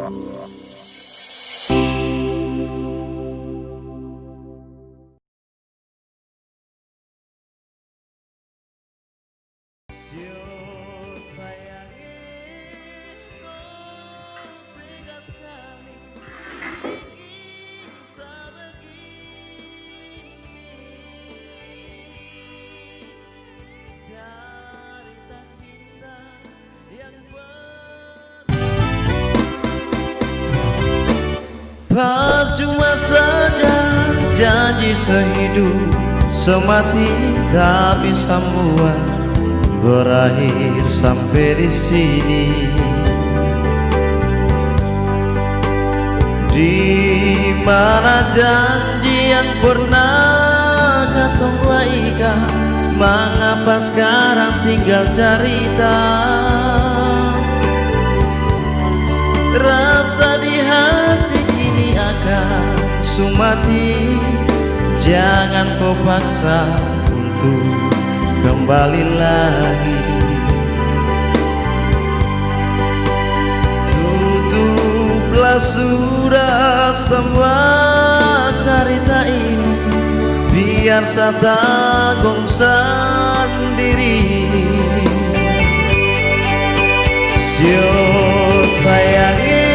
Cerita cinta yang percuma saja janji sehidup semati tak bisa membuat berakhir sampai di sini. Di mana janji yang pernah katong baikan, mengapa sekarang tinggal cerita? Rasa di hati kini akan sumati. Jangan kau paksa untuk kembali lagi. Tutuplah sudah semua cerita ini, biar saya tanggung sendiri. Sio sayangi,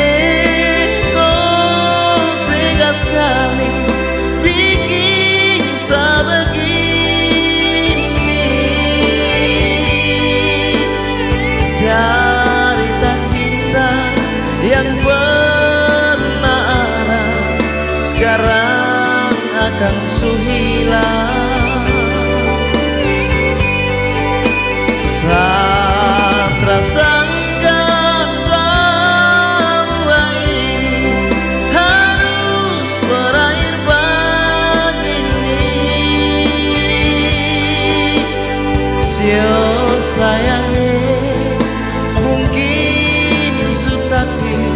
kau tega sekali bikin sebegini. Cerita cinta yang pernah ada sekarang akan hilang. Saat rasangka semua ini harus berakhir begini. Sio sayangi, mungkin sudah takdir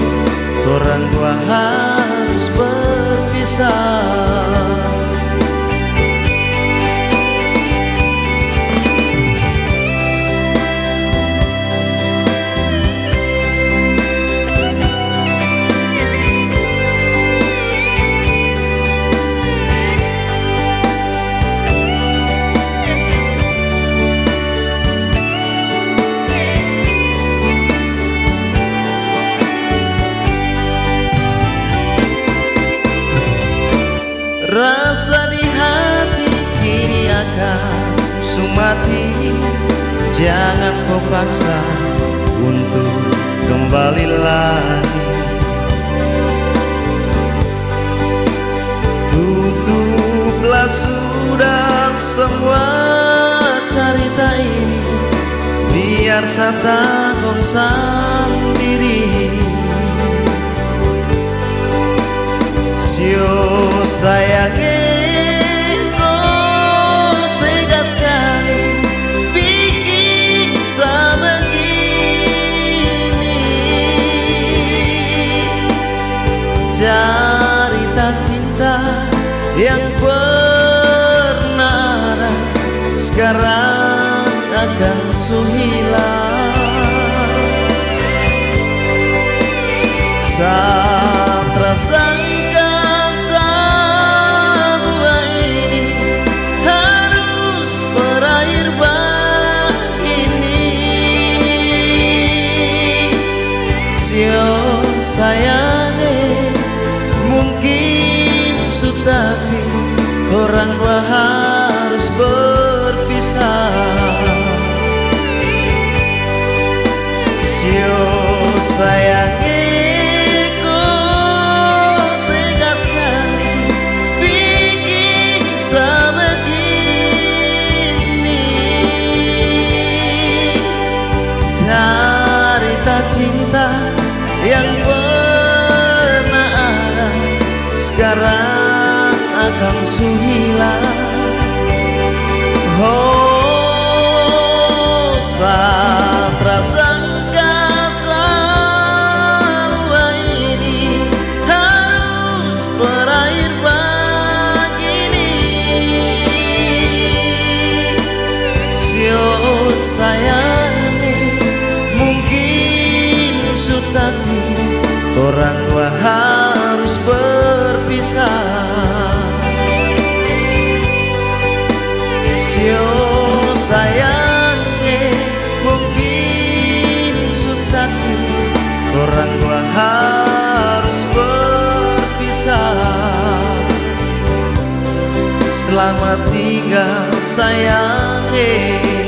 orang dua harus berpisah. Rasa di hati kini akan sumati. Jangan kau paksa untuk kembali lagi. Tutuplah sudah semua cerita ini, biar saya tanggung sendiri. Sio sayangi, kau tega sekali bikin sebegini. Cerita cinta yang pernah ada sekarang akan hilang. Saat rasangka sayangi, mungkin sudah takdir orang dua harus berpisah. Sio sayangi, kau tega sekali bikin sebegini. Cerita cinta yang pernah ada sekarang akan hilang. Oh, saat rasangka semua ini harus berakhir begini. Sio sayangi, mungkin sudah takdir orang dua harus berpisah. Sio sayangnya mungkin sudah takdir, orang dua harus berpisah. Selamat tinggal sayangnya.